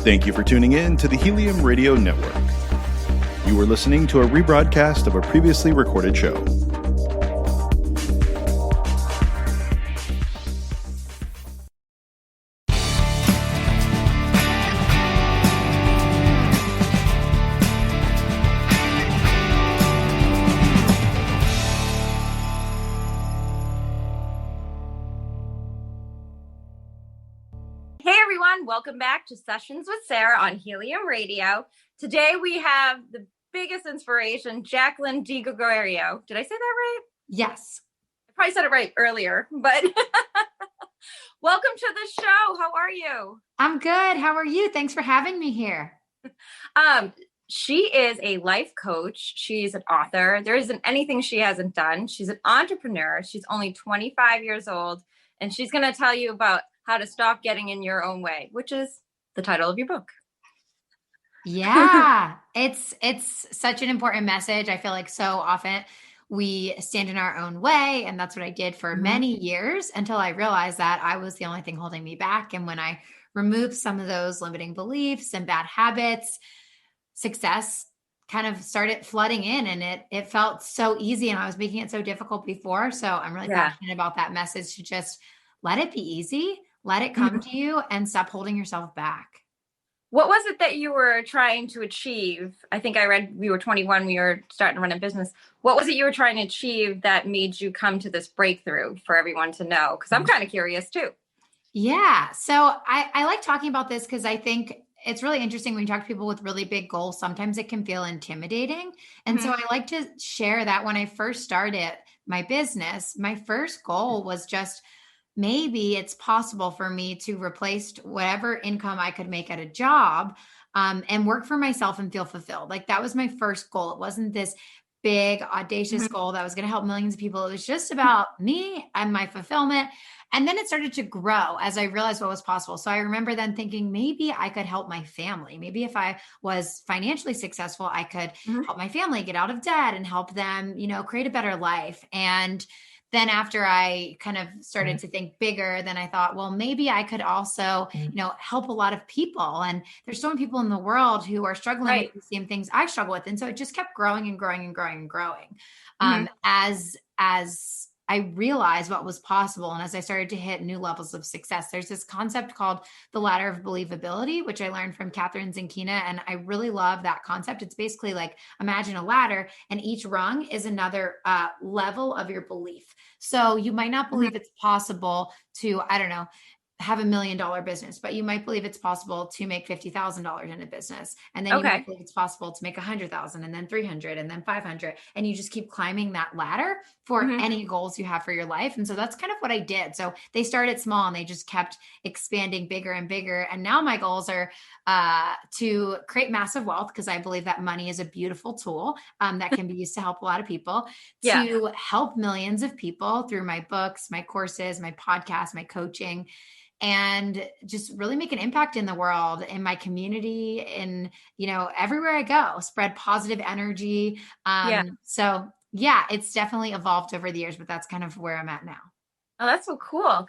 Thank you for tuning in to the Helium Radio Network. You are listening to a rebroadcast of a previously recorded show. Welcome back to Sessions with Sarah on Helium Radio. Today we have the biggest inspiration, Jaclyn DiGregorio. Did I say that right? Yes. I probably said it right earlier, but welcome to the show. How are you? I'm good. How are you? Thanks for having me here. She is a life coach. She's an author. There isn't anything she hasn't done. She's an entrepreneur. She's only 25 years old, and she's going to tell you about how to stop getting in your own way, which is the title of your book. Yeah, it's such an important message. I feel like so often we stand in our own way, and that's what I did for many years until I realized that I was the only thing holding me back. And when I removed some of those limiting beliefs and bad habits, success kind of started flooding in, and it felt so easy, and I was making it so difficult before. So I'm really passionate about that message to just let it be easy. Let it come to you and stop holding yourself back. What was it that you were trying to achieve? I think I read you were 21 when you were starting to run a business. What was it you were trying to achieve that made you come to this breakthrough for everyone to know? Because I'm kind of curious too. Yeah. So I like talking about this because I think it's really interesting when you talk to people with really big goals. Sometimes it can feel intimidating. And so I like to share that when I first started my business, my first goal was just maybe it's possible for me to replace whatever income I could make at a job and work for myself and feel fulfilled. Like that was my first goal. It wasn't this big, audacious goal that was going to help millions of people. It was just about me and my fulfillment. And then it started to grow as I realized what was possible. So I remember then thinking maybe I could help my family. Maybe if I was financially successful, I could help my family get out of debt and help them, create a better life. And then after I kind of started to think bigger, then I thought, well, maybe I could also, help a lot of people. And there's so many people in the world who are struggling with the same things I struggle with. And so it just kept growing and growing and growing and growing. As I realized what was possible. And as I started to hit new levels of success, there's this concept called the ladder of believability, which I learned from Catherine Zinkina. And I really love that concept. It's basically like, imagine a ladder and each rung is another level of your belief. So you might not believe it's possible to, have $1 million business, but you might believe it's possible to make $50,000 in a business. And then you might believe it's possible to make 100,000 and then 300 and then 500. And you just keep climbing that ladder for any goals you have for your life. And so that's kind of what I did. So they started small and they just kept expanding bigger and bigger. And now my goals are to create massive wealth, because I believe that money is a beautiful tool that can be used to help a lot of people, to help millions of people through my books, my courses, my podcast, my coaching, and just really make an impact in the world, in my community, in, everywhere I go, spread positive energy. So it's definitely evolved over the years, but that's kind of where I'm at now. Oh, that's so cool.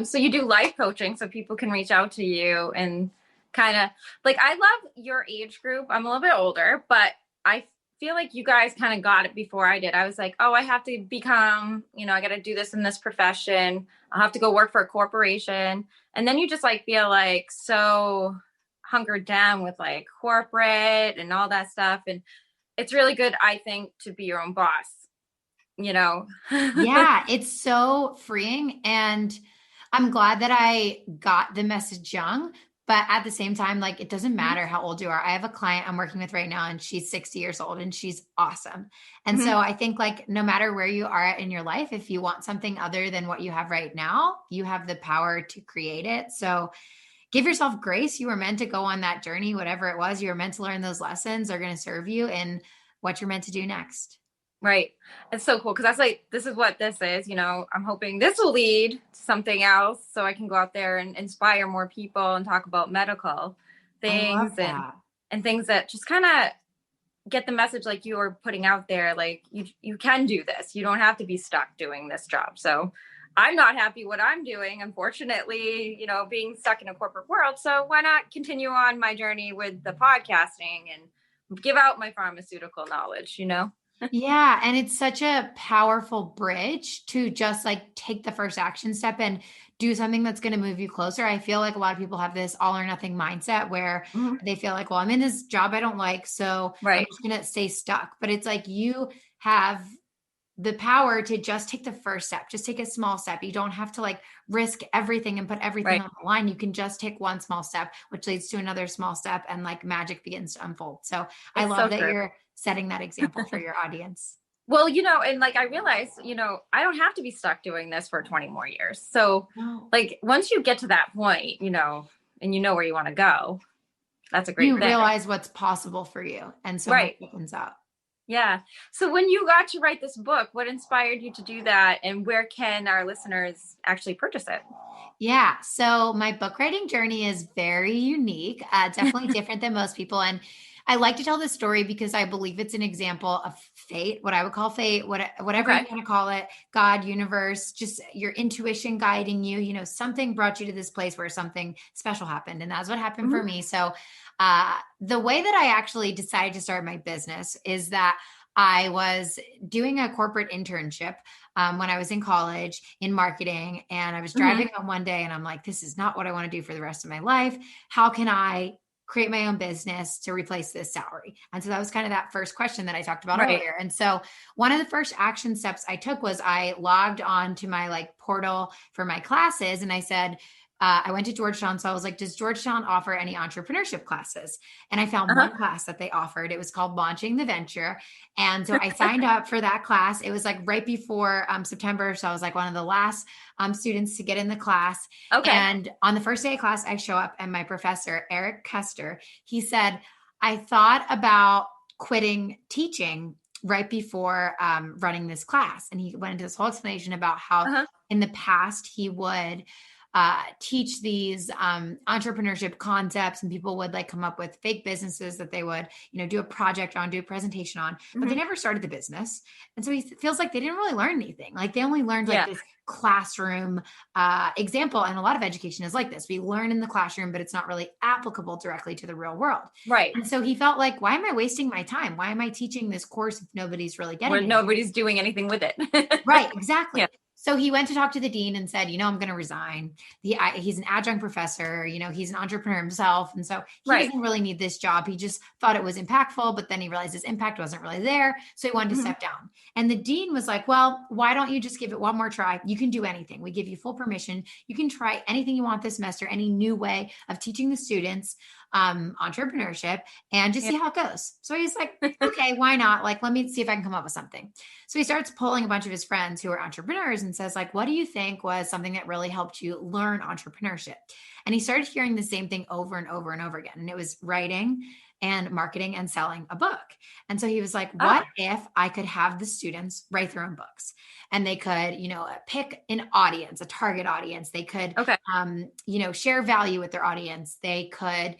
So you do life coaching so people can reach out to you and kind of like, I love your age group. I'm a little bit older, but I feel like you guys kind of got it before I did. I was like, oh, I have to become, I got to do this in this profession. I'll have to go work for a corporation. And then you just feel like so hunkered down with corporate and all that stuff. And it's really good, I think, to be your own boss, Yeah, it's so freeing. And I'm glad that I got the message young. But at the same time, it doesn't matter how old you are. I have a client I'm working with right now, and she's 60 years old, and she's awesome. And so I think no matter where you are in your life, if you want something other than what you have right now, you have the power to create it. So give yourself grace. You were meant to go on that journey, whatever it was. You were meant to learn those lessons. They're going to serve you in what you're meant to do next. Right. It's so cool. Cause that's this is what this is, I'm hoping this will lead to something else so I can go out there and inspire more people and talk about medical things and things that just kind of get the message like you were putting out there. Like you can do this. You don't have to be stuck doing this job. So I'm not happy what I'm doing, unfortunately, you know, being stuck in a corporate world. So why not continue on my journey with the podcasting and give out my pharmaceutical knowledge, you know? Yeah. And it's such a powerful bridge to just like take the first action step and do something that's going to move you closer. I feel like a lot of people have this all or nothing mindset where Mhm. they feel like, well, I'm in this job I don't like, so I'm Right. just going to stay stuck. But it's like you have the power to just take the first step, just take a small step. You don't have to like risk everything and put everything Right. on the line. You can just take one small step, which leads to another small step, and like magic begins to unfold. So I It's love so that true. you're setting that example for your audience. Well, you know, and like I realized, you know, I don't have to be stuck doing this for 20 more years. So, No. like, once you get to that point, you know, and you know where you want to go, that's a great You thing. realize what's possible for you. And so much Right. opens up. Yeah. So, when you got to write this book, what inspired you to do that? And where can our listeners actually purchase it? Yeah. So my book writing journey is very unique, definitely different than most people. And I like to tell this story because I believe it's an example of fate, what I would call fate, whatever you Okay. want to call it, God, universe, just your intuition guiding you. You know, something brought you to this place where something special happened. And that's what happened for Mhm. me. So the way that I actually decided to start my business is that I was doing a corporate internship when I was in college in marketing. And I was Mhm. driving home one day and I'm like, this is not what I want to do for the rest of my life. How can I create my own business to replace this salary? And so that was kind of that first question that I talked about Right. earlier. And so one of the first action steps I took was I logged on to my like portal for my classes and I said, I went to Georgetown. So I was like, does Georgetown offer any entrepreneurship classes? And I found Uh-huh. one class that they offered. It was called Launching the Venture. And so I signed up for that class. It was like right before September. So I was like one of the last students to get in the class. Okay. And on the first day of class, I show up and my professor, Eric Kester, he said, I thought about quitting teaching right before running this class. And he went into this whole explanation about how Uh-huh. in the past he would teach these entrepreneurship concepts and people would like come up with fake businesses that they would, you know, do a project on, do a presentation on, but they Mhm. never started the business. And so he feels like they didn't really learn anything. Like they only learned like Yeah. this classroom example. And a lot of education is like this. We learn in the classroom, but it's not really applicable directly to the real world. Right. And so he felt like, why am I wasting my time? Why am I teaching this course if nobody's really getting When it? nobody's doing anything with it. Right, exactly. Yeah. So he went to talk to the dean and said, you know, I'm going to resign. He's an adjunct professor, you know, he's an entrepreneur himself. And so he Right. doesn't really need this job. He just thought it was impactful, but then he realized his impact wasn't really there. So he wanted to Mhm. step down. And the dean was like, well, why don't you just give it one more try? You can do anything. We give you full permission. You can try anything you want this semester, any new way of teaching the students entrepreneurship and just Yeah. see how it goes. So he's like, okay, why not? Like, let me see if I can come up with something. So he starts pulling a bunch of his friends who are entrepreneurs and says, like, what do you think was something that really helped you learn entrepreneurship? And he started hearing the same thing over and over and over again. And it was writing and marketing and selling a book. And so he was like, what Ah, if I could have the students write their own books and they could, you know, pick an audience, a target audience. They could, okay. you know, share value with their audience. They could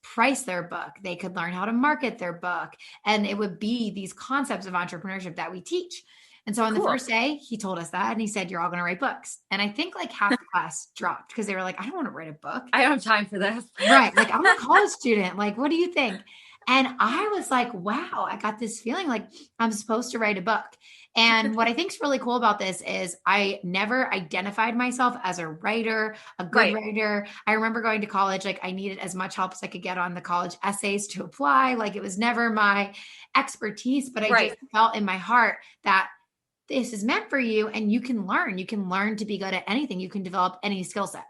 price their book. They could learn how to market their book. And it would be these concepts of entrepreneurship that we teach. And so on the Cool. first day, he told us that and he said, you're all going to write books. And I think like half the class dropped because they were like, I don't want to write a book. I don't have time for this. Right. Like I'm a college student. Like, what do you think? And I was like, wow, I got this feeling like I'm supposed to write a book. And what I think is really cool about this is I never identified myself as a writer, a good Right. writer. I remember going to college, like I needed as much help as I could get on the college essays to apply. Like it was never my expertise, but I Right. just felt in my heart that this is meant for you and you can learn. You can learn to be good at anything. You can develop any skill set,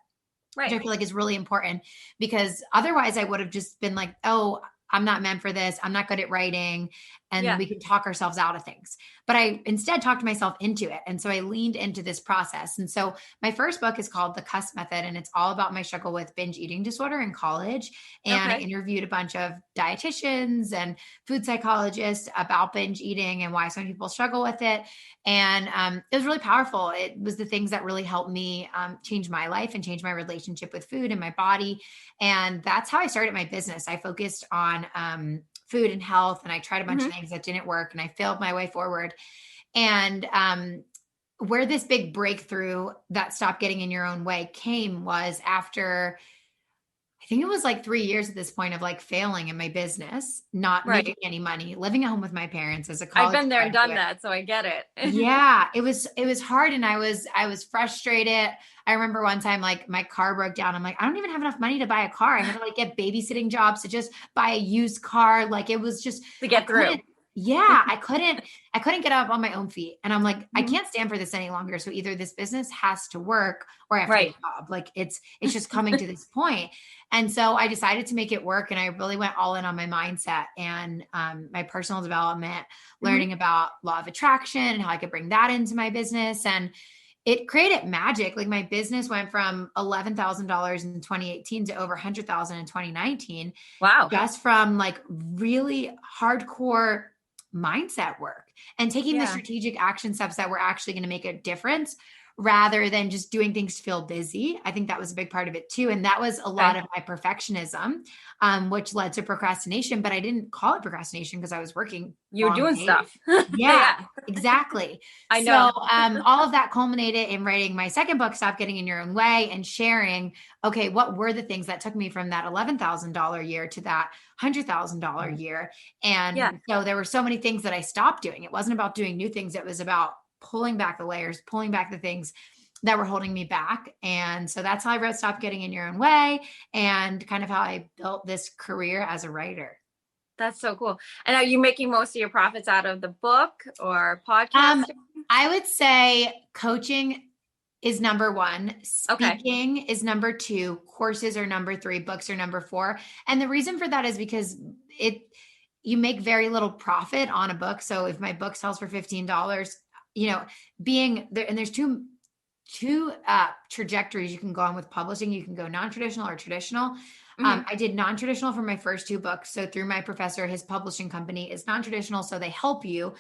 which I Right. feel like is really important because otherwise I would have just been like, oh, I'm not meant for this. I'm not good at writing. And Yeah. we can talk ourselves out of things. But I instead talked myself into it. And so I leaned into this process. And so my first book is called The Cusp Method, and it's all about my struggle with binge eating disorder in college. And I Okay. interviewed a bunch of dietitians and food psychologists about binge eating and why some people struggle with it. And it was really powerful. It was the things that really helped me change my life and change my relationship with food and my body. And that's how I started my business. I focused on food and health, and I tried a bunch Mhm. of things that didn't work, and I failed my way forward. And where this big breakthrough that Stop Getting in Your Own Way came was after, I think it was like 3 years at this point of like failing in my business, not making Right. any money, living at home with my parents as a I've college been there and done graduate. that, so I get it. Yeah, it was hard, and I was frustrated. I remember one time like my car broke down. I'm like, I don't even have enough money to buy a car. I had to like get babysitting jobs to just buy a used car. Like it was just To I get through. couldn't yeah, I couldn't get up on my own feet. And I'm like, I Mhm. can't stand for this any longer. So either this business has to work or I have to get Right. a job. Like it's just coming to this point. And so I decided to make it work, and I really went all in on my mindset and my personal development, Mhm. learning about law of attraction and how I could bring that into my business. And it created magic. Like my business went from $11,000 in 2018 to over 100,000 in 2019, Wow. just from like really hardcore mindset work and taking the Yeah. strategic action steps that were actually going to make a difference rather than just doing things to feel busy. I think that was a big part of it too. And that was a lot Okay. of my perfectionism, which led to procrastination. But I didn't call it procrastination because I was working You're long doing days. stuff. Yeah, Yeah, exactly. I So know. all of that culminated in writing my second book, Stop Getting in Your Own Way, and sharing, okay, what were the things that took me from that $11,000 year to that $100,000 year? Yeah. And so there were so many things that I stopped doing. It wasn't about doing new things. It was about pulling back the layers, pulling back the things that were holding me back. And so that's how I wrote Stop Getting in Your Own Way, and kind of how I built this career as a writer. That's so cool. And are you making most of your profits out of the book or Um, podcasting? I would say coaching is number one, Okay. speaking is number two, courses are number three, books are number four. And the reason for that is because it you make very little profit on a book. So if my book sells for $15, you know, being there, and there's two trajectories you can go on with publishing. You can go non-traditional or traditional. Hmm. I did non-traditional for my first two books. So through my professor, his publishing company is non-traditional. So they help you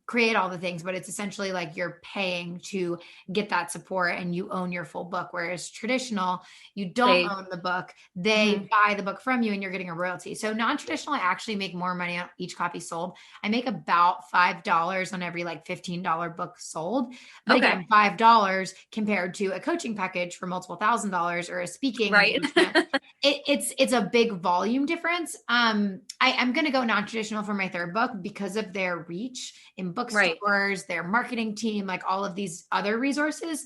create all the things, but it's essentially like you're paying to get that support and you own your full book. Whereas traditional, you don't They. own the book. Hmm. They buy the book from you and you're getting a royalty. So non-traditional, I actually make more money on each copy sold. I make about $5 on every like $15 book sold. But Okay. again, $5 compared to a coaching package for multiple $1,000s or a speaking Right. engagement, it's a big volume difference. I'm going to go non-traditional for my third book because of their reach in Right. bookstores, their marketing team, like all of these other resources.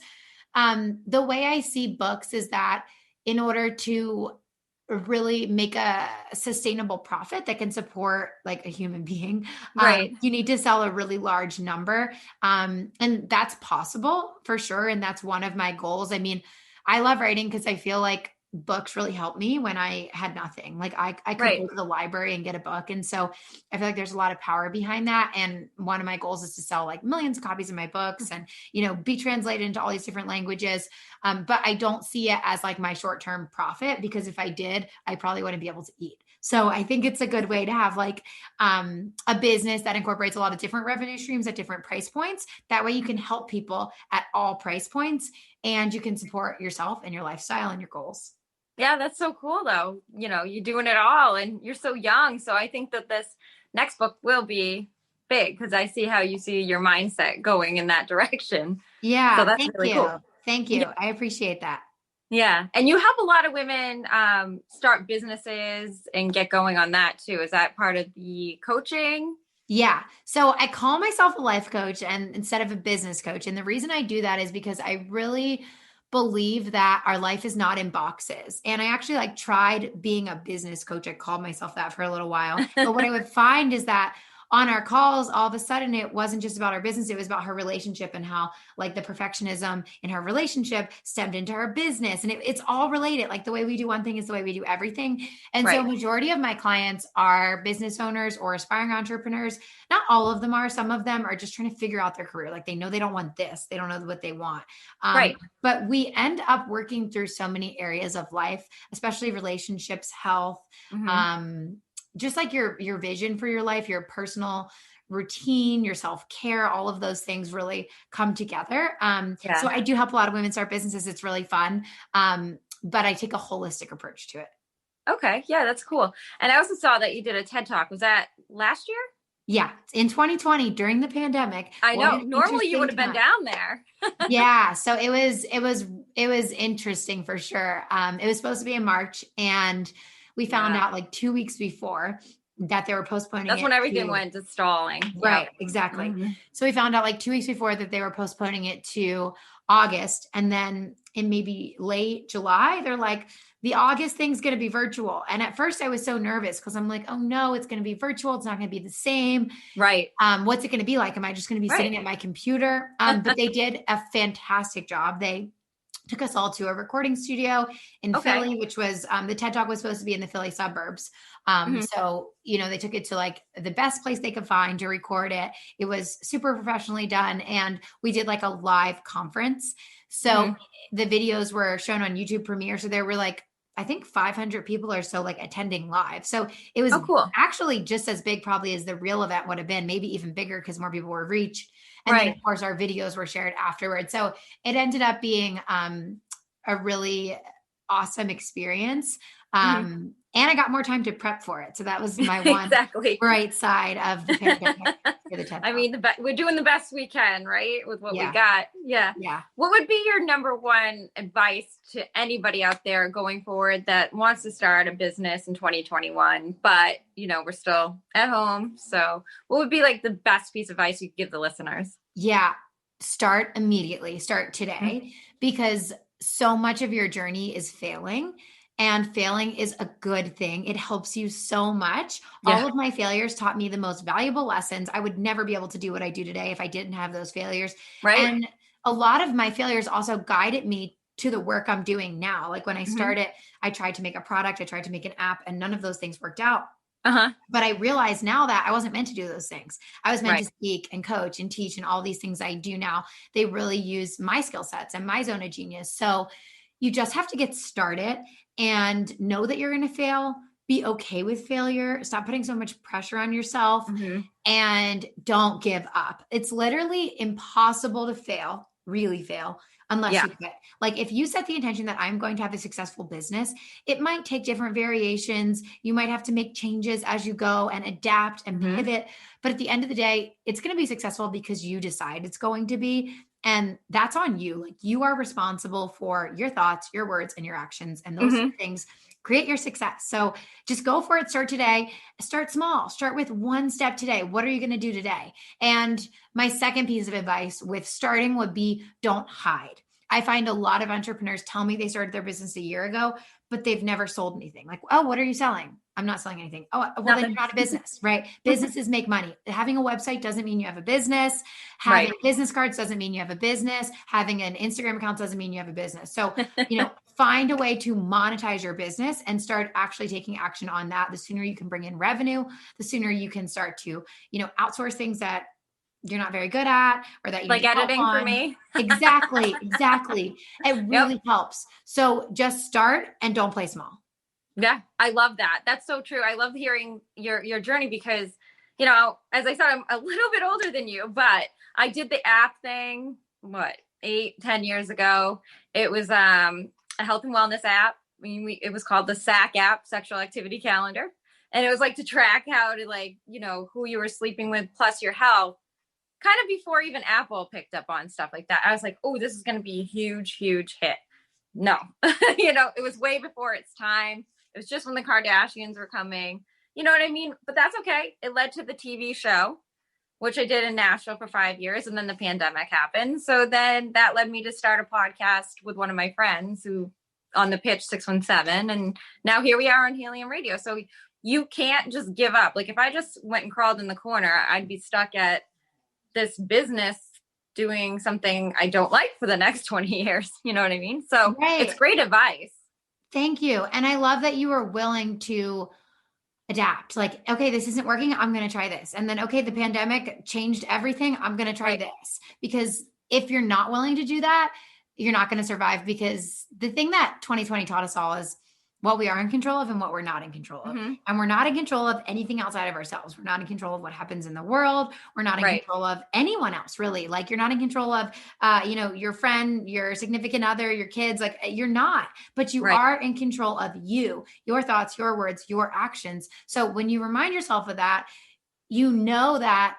The way I see books is that in order to really make a sustainable profit that can support like a human being, Right. you need to sell a really large number. And that's possible for sure. And that's one of my goals. I mean, I love writing because I feel like books really helped me when I had nothing. Like I could Right. go to the library and get a book. And so I feel like there's a lot of power behind that. And one of my goals is to sell like millions of copies of my books and, be translated into all these different languages. But I don't see it as like my short-term profit, because if I did, I probably wouldn't be able to eat. So I think it's a good way to have like a business that incorporates a lot of different revenue streams at different price points. That way you can help people at all price points, and you can support yourself and your lifestyle and your goals. Yeah, that's so cool though. You're doing it all and you're so young. So I think that this next book will be big because I see how you see your mindset going in that direction. So Yeah, that's thank really you. cool. Thank Yeah. you. I appreciate that. Yeah. And you help a lot of women start businesses and get going on that too. Is that part of the coaching? Yeah. So I call myself a life coach and instead of a business coach. And the reason I do that is because I really believe that our life is not in boxes. And I actually like tried being a business coach. I called myself that for a little while. But what I would find is that on our calls, all of a sudden it wasn't just about our business, it was about her relationship and how like the perfectionism in her relationship stemmed into her business. And it's all related. Like the way we do one thing is the way we do everything. And so Right. majority of my clients are business owners or aspiring entrepreneurs. Not all of them are. Some of them are just trying to figure out their career. Like they know they don't want this. They don't know what they want. Right. But we end up working through so many areas of life, especially relationships, health, Hmm. um, just like your vision for your life, your personal routine, your self-care, all of those things really come together. So Yeah. I do help a lot of women start businesses. It's really fun. But I take a holistic approach to it. Okay. Yeah, that's cool. And I also saw that you did a TED Talk. Was that last year? Yeah. In 2020 during the pandemic. I what know. an Normally you interesting would have been time. down there. Yeah. So it was interesting for sure. It was supposed to be in March, and we found Yeah. out like 2 weeks before that they were postponing That's it when everything to. went to stalling. Right, Yep. exactly. Mhm. So we found out like 2 weeks before that they were postponing it to August. And then in maybe late July, they're like, the August thing's going to be virtual. And at first I was so nervous because I'm like, oh no, it's going to be virtual. It's not going to be the same. Right. What's it going to be like? Am I just going to be Right. sitting at my computer? But they did a fantastic job. They took us all to a recording studio in Okay. Philly, which was the TED Talk was supposed to be in the Philly suburbs. Mhm. So, they took it to like the best place they could find to record it. It was super professionally done. And we did like a live conference. So Mhm. the videos were shown on YouTube Premiere. So there were like, I think 500 people or so like attending live. So it was Oh, cool. actually just as big probably as the real event would have been, maybe even bigger because more people were reached. And then, of Right. course, our videos were shared afterwards. So it ended up being a really awesome experience. Mhm. And I got more time to prep for it. So that was my one Exactly. bright side of the pandemic for the TED I Talk. mean, we're doing the best we can, right? With what we Yeah. got. Yeah. Yeah. What would be your number one advice to anybody out there going forward that wants to start a business in 2021, but we're still at home. So what would be like the best piece of advice you could give the listeners? Yeah. Start immediately, start today, because so much of your journey is failing. And failing is a good thing. It helps you so much. Yeah. All of my failures taught me the most valuable lessons. I would never be able to do what I do today if I didn't have those failures. Right. And a lot of my failures also guided me to the work I'm doing now. Like when I Mhm. started, I tried to make a product, I tried to make an app, and none of those things worked out. Uh-huh. But I realize now that I wasn't meant to do those things. I was meant Right. to speak and coach and teach, and all these things I do now. They really use my skill sets and my zone of genius. So you just have to get started and know that you're going to fail. Be okay with failure. Stop putting so much pressure on yourself Mhm. and don't give up. It's literally impossible to fail, really fail, unless Yeah. you quit. Like if you set the intention that I'm going to have a successful business, it might take different variations. You might have to make changes as you go and adapt and Mhm. pivot. But at the end of the day, it's going to be successful because you decide it's going to be. And that's on you. Like you are responsible for your thoughts, your words, and your actions. And those Mhm. things create your success. So just go for it. Start today. Start small. Start with one step today. What are you going to do today? And my second piece of advice with starting would be don't hide. I find a lot of entrepreneurs tell me they started their business a year ago, but they've never sold anything. Like, oh, what are you selling? I'm not selling anything. Oh, well, then Nothing. you're not a business, right? Businesses make money. Having a website doesn't mean you have a business. Having Right. business cards doesn't mean you have a business. Having an Instagram account doesn't mean you have a business. So, find a way to monetize your business and start actually taking action on that. The sooner you can bring in revenue, the sooner you can start to, outsource things that you're not very good at or that you Like need help editing for on. me. Exactly. Exactly. It Yep. really helps. So just start and don't play small. Yeah, I love that. That's so true. I love hearing your journey because, as I said, I'm a little bit older than you, but I did the app thing, 8, 10 years ago. It was a health and wellness app. It was called the SAC app, Sexual Activity Calendar. And it was like to track how to who you were sleeping with plus your health, kind of before even Apple picked up on stuff like that. I was like, oh, this is going to be a huge, huge hit. No, it was way before its time. It was just when the Kardashians were coming. You know what I mean? But that's okay. It led to the TV show, which I did in Nashville for 5 years. And then the pandemic happened. So then that led me to start a podcast with one of my friends who on the pitch 617. And now here we are on Helium Radio. So you can't just give up. Like if I just went and crawled in the corner, I'd be stuck at this business doing something I don't like for the next 20 years. You know what I mean? So Right. It's great advice. Thank you. And I love that you were willing to adapt. Like, okay, this isn't working. I'm going to try this. And then, okay, the pandemic changed everything. I'm going to try this. Because if you're not willing to do that, you're not going to survive. Because the thing that 2020 taught us all is what we are in control of and what we're not in control of. Mhm. And we're not in control of anything outside of ourselves. We're not in control of what happens in the world. We're not in Right. control of anyone else, really. Like you're not in control of, your friend, your significant other, your kids, like you're not, but you Right. are in control of you, your thoughts, your words, your actions. So when you remind yourself of that, you know that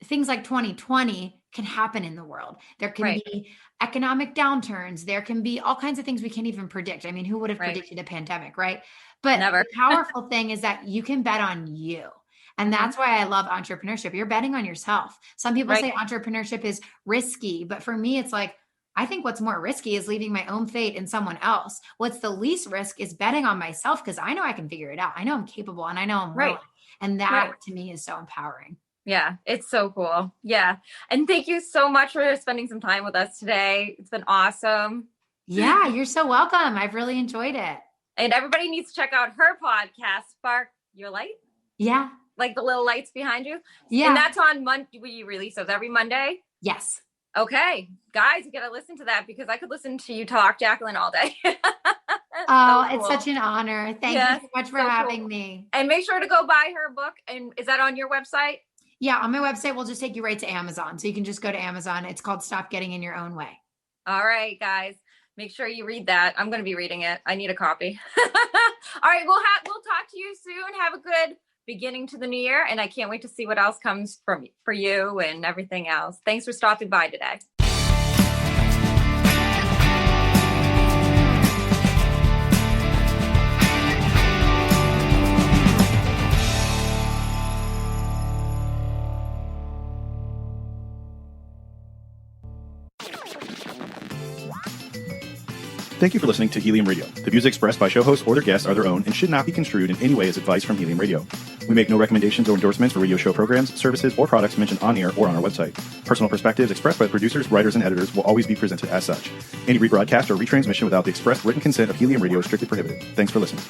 things like 2020 can happen in the world. There can be economic downturns. There can be all kinds of things we can't even predict. I mean, who would have predicted a pandemic, right? But Never. the powerful thing is that you can bet on you. And that's why I love entrepreneurship. You're betting on yourself. Some people say entrepreneurship is risky, but for me, it's like, I think what's more risky is leaving my own fate in someone else. What's the least risk is betting on myself because I know I can figure it out. I know I'm capable and I know I'm willing. And that to me is so empowering. Yeah, it's so cool. Yeah. And thank you so much for spending some time with us today. It's been awesome. Yeah, you're so welcome. I've really enjoyed it. And everybody needs to check out her podcast, Spark Your Light. Yeah. Like the little lights behind you. Yeah. And that's on Monday. We release those every Monday. Yes. Okay. Guys, you got to listen to that because I could listen to you talk, Jaclyn, all day. Oh, so cool. It's such an honor. Thank you so much for having me. And make sure to go buy her book. And is that on your website? Yeah, on my website, we'll just take you right to Amazon. So you can just go to Amazon. It's called Stop Getting in Your Own Way. All right, guys. Make sure you read that. I'm going to be reading it. I need a copy. All right. We'll talk to you soon. Have a good beginning to the new year. And I can't wait to see what else comes for you and everything else. Thanks for stopping by today. Thank you for listening to Helium Radio. The views expressed by show hosts or their guests are their own and should not be construed in any way as advice from Helium Radio. We make no recommendations or endorsements for radio show programs, services, or products mentioned on air or on our website. Personal perspectives expressed by producers, writers, and editors will always be presented as such. Any rebroadcast or retransmission without the express written consent of Helium Radio is strictly prohibited. Thanks for listening.